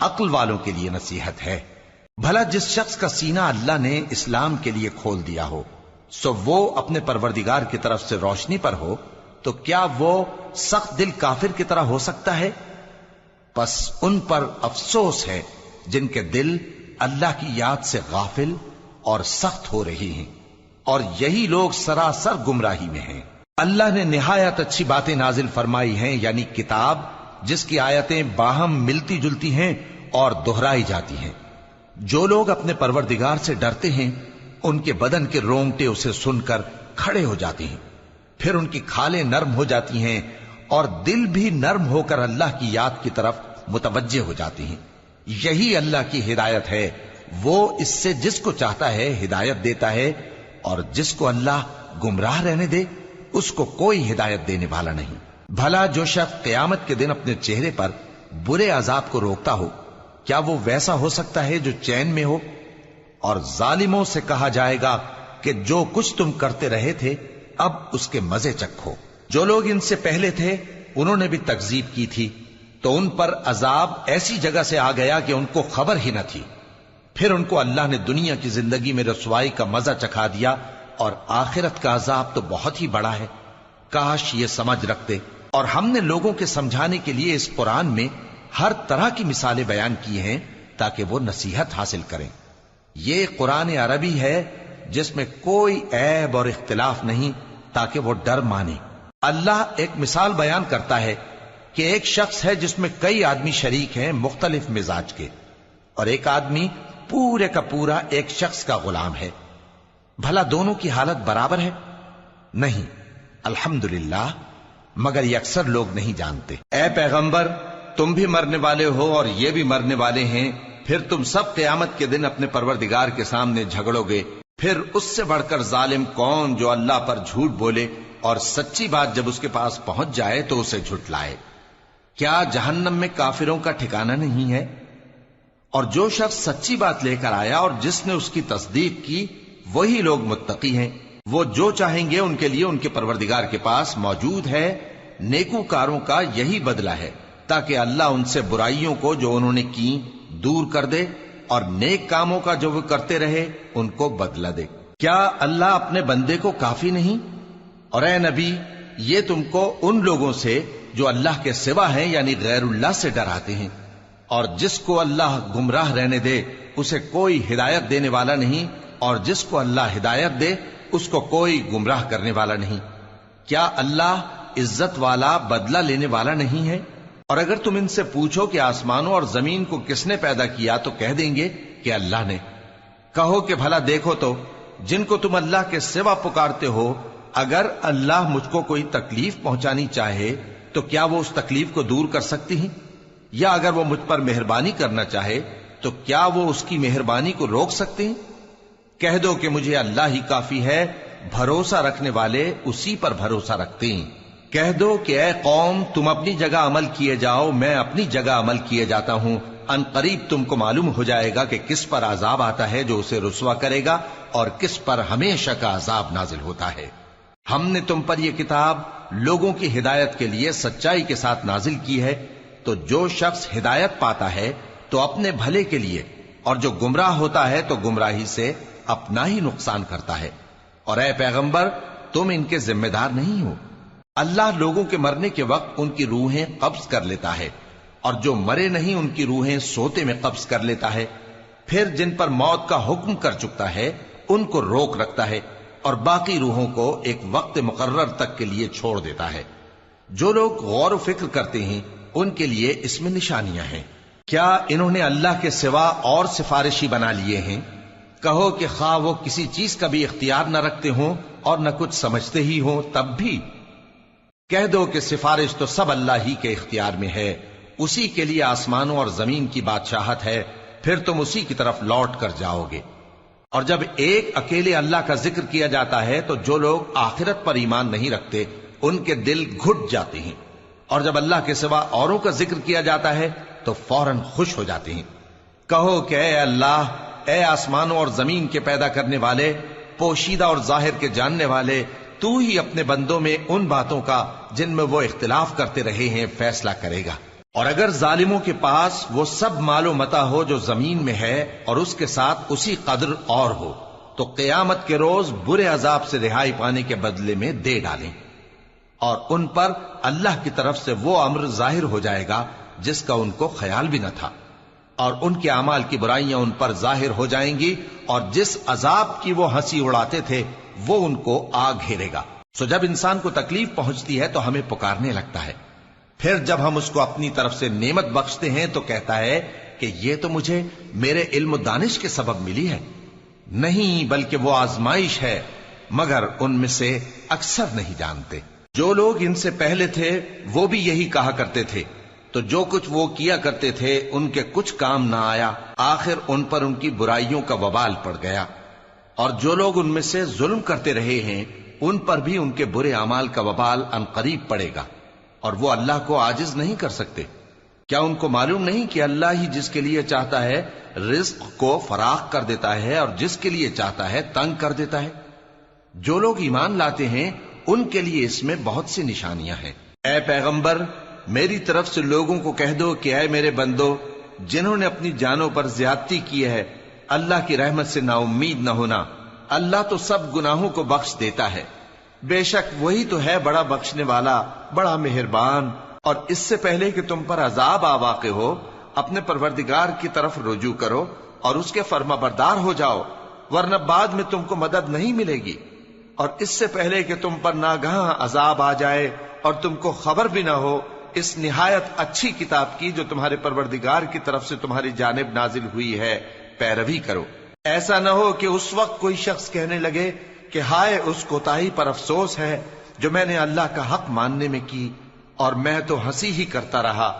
عقل والوں کے لیے نصیحت ہے۔ بھلا جس شخص کا سینہ اللہ نے اسلام کے لیے کھول دیا ہو سو وہ اپنے پروردگار کی طرف سے روشنی پر ہو، تو کیا وہ سخت دل کافر کی طرح ہو سکتا ہے؟ پس ان پر افسوس ہے جن کے دل اللہ کی یاد سے غافل اور سخت ہو رہی ہیں، اور یہی لوگ سراسر گمراہی میں ہیں۔ اللہ نے نہایت اچھی باتیں نازل فرمائی ہیں، یعنی کتاب جس کی آیتیں باہم ملتی جلتی ہیں اور دہرائی جاتی ہیں۔ جو لوگ اپنے پروردگار سے ڈرتے ہیں ان کے بدن کے رونگٹے اسے سن کر کھڑے ہو جاتے ہیں، پھر ان کی کھالیں نرم ہو جاتی ہیں اور دل بھی نرم ہو کر اللہ کی یاد کی طرف متوجہ ہو جاتی ہیں۔ یہی اللہ کی ہدایت ہے، وہ اس سے جس کو چاہتا ہے ہدایت دیتا ہے، اور جس کو اللہ گمراہ رہنے دے اس کو کوئی ہدایت دینے والا نہیں۔ بھلا جو شخص قیامت کے دن اپنے چہرے پر برے عذاب کو روکتا ہو، کیا وہ ویسا ہو سکتا ہے جو چین میں ہو؟ اور ظالموں سے کہا جائے گا کہ جو کچھ تم کرتے رہے تھے اب اس کے مزے چکھو۔ جو لوگ ان سے پہلے تھے انہوں نے بھی تکذیب کی تھی، تو ان پر عذاب ایسی جگہ سے آ گیا کہ ان کو خبر ہی نہ تھی۔ پھر ان کو اللہ نے دنیا کی زندگی میں رسوائی کا مزہ چکھا دیا، اور آخرت کا عذاب تو بہت ہی بڑا ہے۔ کاش یہ سمجھ رکھتے۔ اور ہم نے لوگوں کے سمجھانے کے لیے اس قرآن میں ہر طرح کی مثالیں بیان کی ہیں تاکہ وہ نصیحت حاصل کریں۔ یہ قرآن عربی ہے جس میں کوئی عیب اور اختلاف نہیں، تاکہ وہ ڈر مانے۔ اللہ ایک مثال بیان کرتا ہے کہ ایک شخص ہے جس میں کئی آدمی شریک ہیں مختلف مزاج کے، اور ایک آدمی پورے کا پورا ایک شخص کا غلام ہے۔ بھلا دونوں کی حالت برابر ہے؟ نہیں، الحمدللہ، مگر یہ اکثر لوگ نہیں جانتے۔ اے پیغمبر، تم بھی مرنے والے ہو اور یہ بھی مرنے والے ہیں، پھر تم سب قیامت کے دن اپنے پروردگار کے سامنے جھگڑو گے۔ پھر اس سے بڑھ کر ظالم کون جو اللہ پر جھوٹ بولے اور سچی بات جب اس کے پاس پہنچ جائے تو اسے جھٹلائے۔ کیا جہنم میں کافروں کا ٹھکانہ نہیں ہے؟ اور جو شخص سچی بات لے کر آیا اور جس نے اس کی تصدیق کی وہی لوگ متقی ہیں۔ وہ جو چاہیں گے ان کے لیے ان کے پروردگار کے پاس موجود ہے۔ نیکوکاروں کا یہی بدلہ ہے، تاکہ اللہ ان سے برائیوں کو جو انہوں نے کی دور کر دے، اور نیک کاموں کا جو وہ کرتے رہے ان کو بدلہ دے۔ کیا اللہ اپنے بندے کو کافی نہیں؟ اور اے نبی، یہ تم کو ان لوگوں سے جو اللہ کے سوا ہیں یعنی غیر اللہ سے ڈراتے ہیں، اور جس کو اللہ گمراہ رہنے دے اسے کوئی ہدایت دینے والا نہیں، اور جس کو اللہ ہدایت دے اس کو کوئی گمراہ کرنے والا نہیں۔ کیا اللہ عزت والا بدلہ لینے والا نہیں ہے؟ اور اگر تم ان سے پوچھو کہ آسمانوں اور زمین کو کس نے پیدا کیا تو کہہ دیں گے کہ اللہ نے۔ کہو کہ بھلا دیکھو تو جن کو تم اللہ کے سوا پکارتے ہو، اگر اللہ مجھ کو کوئی تکلیف پہنچانی چاہے تو کیا وہ اس تکلیف کو دور کر سکتی ہیں؟ یا اگر وہ مجھ پر مہربانی کرنا چاہے تو کیا وہ اس کی مہربانی کو روک سکتے ہیں؟ کہہ دو کہ مجھے اللہ ہی کافی ہے، بھروسہ رکھنے والے اسی پر بھروسہ رکھتے ہیں۔ کہہ دو کہ اے قوم، تم اپنی جگہ عمل کیے جاؤ، میں اپنی جگہ عمل کیے جاتا ہوں۔ ان قریب تم کو معلوم ہو جائے گا کہ کس پر عذاب آتا ہے جو اسے رسوا کرے گا، اور کس پر ہمیشہ کا عذاب نازل ہوتا ہے۔ ہم نے تم پر یہ کتاب لوگوں کی ہدایت کے لیے سچائی کے ساتھ نازل کی ہے، تو جو شخص ہدایت پاتا ہے تو اپنے بھلے کے لیے، اور جو گمراہ ہوتا ہے تو گمراہی سے اپنا ہی نقصان کرتا ہے۔ اور اے پیغمبر، تم ان کے ذمہ دار نہیں ہو۔ اللہ لوگوں کے مرنے کے وقت ان کی روحیں قبض کر لیتا ہے، اور جو مرے نہیں ان کی روحیں سوتے میں قبض کر لیتا ہے۔ پھر جن پر موت کا حکم کر چکتا ہے ان کو روک رکھتا ہے، اور باقی روحوں کو ایک وقت مقرر تک کے لیے چھوڑ دیتا ہے۔ جو لوگ غور و فکر کرتے ہیں ان کے لیے اس میں نشانیاں ہیں۔ کیا انہوں نے اللہ کے سوا اور سفارشی بنا لیے ہیں؟ کہو کہ خواہ وہ کسی چیز کا بھی اختیار نہ رکھتے ہوں اور نہ کچھ سمجھتے ہی ہوں تب بھی کہہ دو کہ سفارش تو سب اللہ ہی کے اختیار میں ہے، اسی کے لیے آسمانوں اور زمین کی بادشاہت ہے، پھر تم اسی کی طرف لوٹ کر جاؤ گے۔ اور جب ایک اکیلے اللہ کا ذکر کیا جاتا ہے تو جو لوگ آخرت پر ایمان نہیں رکھتے ان کے دل گھٹ جاتے ہیں، اور جب اللہ کے سوا اوروں کا ذکر کیا جاتا ہے تو فوراً خوش ہو جاتے ہیں۔ کہو کہ اے اللہ، اے آسمانوں اور زمین کے پیدا کرنے والے، پوشیدہ اور ظاہر کے جاننے والے، تو ہی اپنے بندوں میں ان باتوں کا جن میں وہ اختلاف کرتے رہے ہیں فیصلہ کرے گا۔ اور اگر ظالموں کے پاس وہ سب مال و متا ہو جو زمین میں ہے اور اس کے ساتھ اسی قدر اور ہو تو قیامت کے روز برے عذاب سے رہائی پانے کے بدلے میں دے ڈالیں، اور ان پر اللہ کی طرف سے وہ امر ظاہر ہو جائے گا جس کا ان کو خیال بھی نہ تھا، اور ان کے اعمال کی برائیاں ان پر ظاہر ہو جائیں گی، اور جس عذاب کی وہ ہنسی اڑاتے تھے وہ ان کو آ گھیرے گا۔ سو جب انسان کو تکلیف پہنچتی ہے تو ہمیں پکارنے لگتا ہے، پھر جب ہم اس کو اپنی طرف سے نعمت بخشتے ہیں تو کہتا ہے کہ یہ تو مجھے میرے علم و دانش کے سبب ملی ہے۔ نہیں، بلکہ وہ آزمائش ہے، مگر ان میں سے اکثر نہیں جانتے۔ جو لوگ ان سے پہلے تھے وہ بھی یہی کہا کرتے تھے، تو جو کچھ وہ کیا کرتے تھے ان کے کچھ کام نہ آیا، آخر ان پر ان کی برائیوں کا وبال پڑ گیا۔ اور جو لوگ ان میں سے ظلم کرتے رہے ہیں ان پر بھی ان کے برے اعمال کا وبال عنقریب پڑے گا، اور وہ اللہ کو عاجز نہیں کر سکتے۔ کیا ان کو معلوم نہیں کہ اللہ ہی جس کے لیے چاہتا ہے رزق کو فراخ کر دیتا ہے اور جس کے لیے چاہتا ہے تنگ کر دیتا ہے؟ جو لوگ ایمان لاتے ہیں ان کے لیے اس میں بہت سی نشانیاں ہیں۔ اے پیغمبر، میری طرف سے لوگوں کو کہہ دو کہ اے میرے بندو، جنہوں نے اپنی جانوں پر زیادتی کی ہے، اللہ کی رحمت سے نا امید نہ ہونا۔ اللہ تو سب گناہوں کو بخش دیتا ہے، بے شک وہی تو ہے بڑا بخشنے والا، بڑا مہربان۔ اور اس سے پہلے کہ تم پر عذاب آ واقع ہو، اپنے پروردگار کی طرف رجوع کرو اور اس کے فرما بردار ہو جاؤ، ورنہ بعد میں تم کو مدد نہیں ملے گی۔ اور اس سے پہلے کہ تم پر ناگہاں عذاب آ جائے اور تم کو خبر بھی نہ ہو، اس نہایت اچھی کتاب کی جو تمہارے پروردگار کی طرف سے تمہاری جانب نازل ہوئی ہے پیروی کرو۔ ایسا نہ ہو کہ اس وقت کوئی شخص کہنے لگے کہ ہائے اس کوتاہی پر افسوس ہے جو میں نے اللہ کا حق ماننے میں کی، اور میں تو ہنسی ہی کرتا رہا،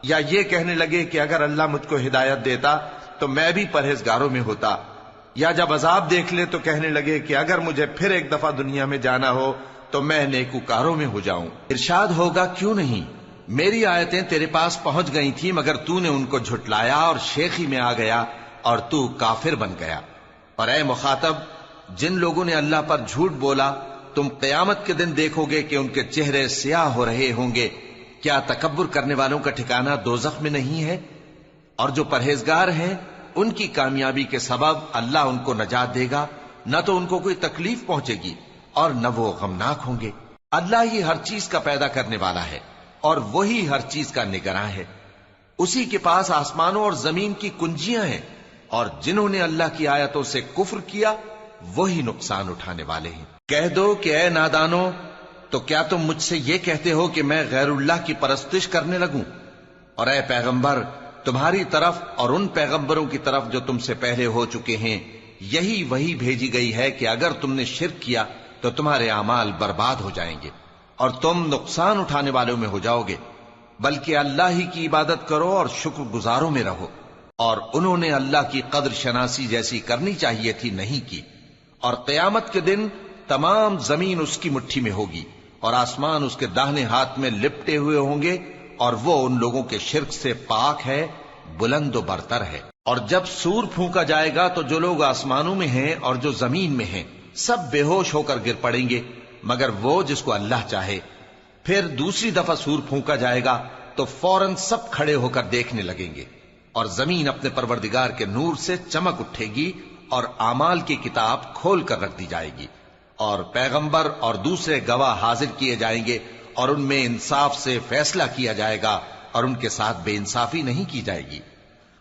یا یہ کہنے لگے کہ اگر اللہ مجھ کو ہدایت دیتا تو میں بھی پرہیزگاروں میں ہوتا، یا جب عذاب دیکھ لے تو کہنے لگے کہ اگر مجھے پھر ایک دفعہ دنیا میں جانا ہو تو میں نیکوکاروں میں ہو جاؤں۔ ارشاد ہوگا کیوں نہیں، میری آیتیں تیرے پاس پہنچ گئی تھی مگر تو نے ان کو جھٹلایا اور شیخی میں آ گیا اور تو کافر بن گیا۔ اور اے مخاطب، جن لوگوں نے اللہ پر جھوٹ بولا تم قیامت کے دن دیکھو گے کہ ان کے چہرے سیاہ ہو رہے ہوں گے۔ کیا تکبر کرنے والوں کا ٹھکانہ دوزخ میں نہیں ہے؟ اور جو پرہیزگار ہیں ان کی کامیابی کے سبب اللہ ان کو نجات دے گا، نہ تو ان کو کوئی تکلیف پہنچے گی اور نہ وہ غمناک ہوں گے۔ اللہ ہی ہر چیز کا پیدا کرنے والا ہے اور وہی ہر چیز کا نگراں ہے۔ اسی کے پاس آسمانوں اور زمین کی کنجیاں ہیں، اور جنہوں نے اللہ کی آیتوں سے کفر کیا وہی نقصان اٹھانے والے ہیں۔ کہہ دو کہ اے نادانو، تو کیا تم مجھ سے یہ کہتے ہو کہ میں غیر اللہ کی پرستش کرنے لگوں؟ اور اے پیغمبر، تمہاری طرف اور ان پیغمبروں کی طرف جو تم سے پہلے ہو چکے ہیں یہی وہی بھیجی گئی ہے کہ اگر تم نے شرک کیا تو تمہارے اعمال برباد ہو جائیں گے اور تم نقصان اٹھانے والوں میں ہو جاؤ گے، بلکہ اللہ ہی کی عبادت کرو اور شکر گزاروں میں رہو۔ اور انہوں نے اللہ کی قدر شناسی جیسی کرنی چاہیے تھی نہیں کی۔ اور قیامت کے دن تمام زمین اس کی مٹھی میں ہوگی اور آسمان اس کے داہنے ہاتھ میں لپٹے ہوئے ہوں گے، اور وہ ان لوگوں کے شرک سے پاک ہے، بلند و برتر ہے۔ اور جب سور پھونکا جائے گا تو جو لوگ آسمانوں میں ہیں اور جو زمین میں ہیں سب بے ہوش ہو کر گر پڑیں گے مگر وہ جس کو اللہ چاہے۔ پھر دوسری دفعہ سور پھونکا جائے گا تو فوراً سب کھڑے ہو کر دیکھنے لگیں گے، اور زمین اپنے پروردگار کے نور سے چمک اٹھے گی اور اعمال کی کتاب کھول کر رکھ دی جائے گی، اور پیغمبر اور دوسرے گواہ حاضر کیے جائیں گے، اور ان میں انصاف سے فیصلہ کیا جائے گا اور ان کے ساتھ بے انصافی نہیں کی جائے گی۔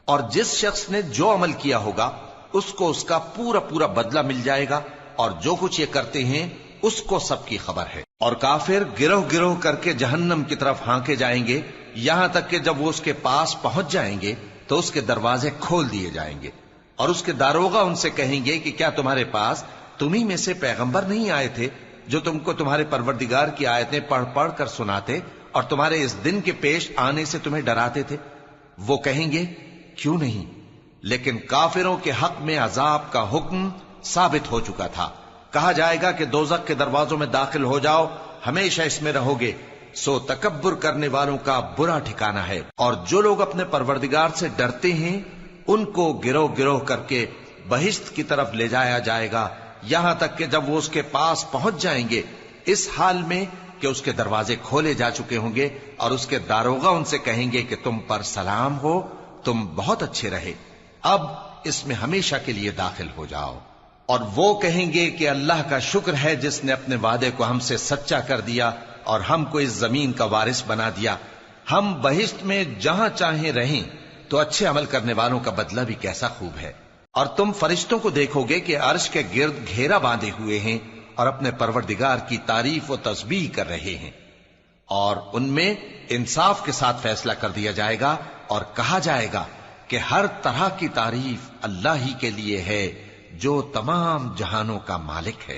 اور جس شخص نے جو عمل کیا ہوگا اس کو اس کا پورا پورا بدلہ مل جائے گا، اور جو کچھ یہ کرتے ہیں اس کو سب کی خبر ہے۔ اور کافر گروہ گروہ کر کے جہنم کی طرف ہانکے جائیں گے، یہاں تک کہ جب وہ اس کے پاس پہنچ جائیں گے تو اس کے دروازے کھول دیے جائیں گے، اور اس کے داروغہ ان سے کہیں گے کہ کیا تمہارے پاس تمہیں میں سے پیغمبر نہیں آئے تھے جو تم کو تمہارے پروردگار کی آیتیں پڑھ پڑھ کر سناتے اور تمہارے اس دن کے پیش آنے سے تمہیں ڈراتے تھے؟ وہ کہیں گے کیوں نہیں، لیکن کافروں کے حق میں عذاب کا حکم ثابت ہو چکا تھا۔ کہا جائے گا کہ دوزخ کے دروازوں میں داخل ہو جاؤ، ہمیشہ اس میں رہو گے، سو تکبر کرنے والوں کا برا ٹھکانہ ہے۔ اور جو لوگ اپنے پروردگار سے ڈرتے ہیں ان کو گروہ گروہ کر کے بہشت کی طرف لے جایا جائے گا، یہاں تک کہ جب وہ اس کے پاس پہنچ جائیں گے اس حال میں کہ اس کے دروازے کھولے جا چکے ہوں گے اور اس کے داروغہ ان سے کہیں گے کہ تم پر سلام ہو، تم بہت اچھے رہے، اب اس میں ہمیشہ کے لیے داخل ہو جاؤ۔ اور وہ کہیں گے کہ اللہ کا شکر ہے جس نے اپنے وعدے کو ہم سے سچا کر دیا اور ہم کو اس زمین کا وارث بنا دیا، ہم بہشت میں جہاں چاہیں رہیں، تو اچھے عمل کرنے والوں کا بدلہ بھی کیسا خوب ہے۔ اور تم فرشتوں کو دیکھو گے کہ عرش کے گرد گھیرا باندھے ہوئے ہیں اور اپنے پروردگار کی تعریف و تسبیح کر رہے ہیں، اور ان میں انصاف کے ساتھ فیصلہ کر دیا جائے گا اور کہا جائے گا کہ ہر طرح کی تعریف اللہ ہی کے لیے ہے جو تمام جہانوں کا مالک ہے۔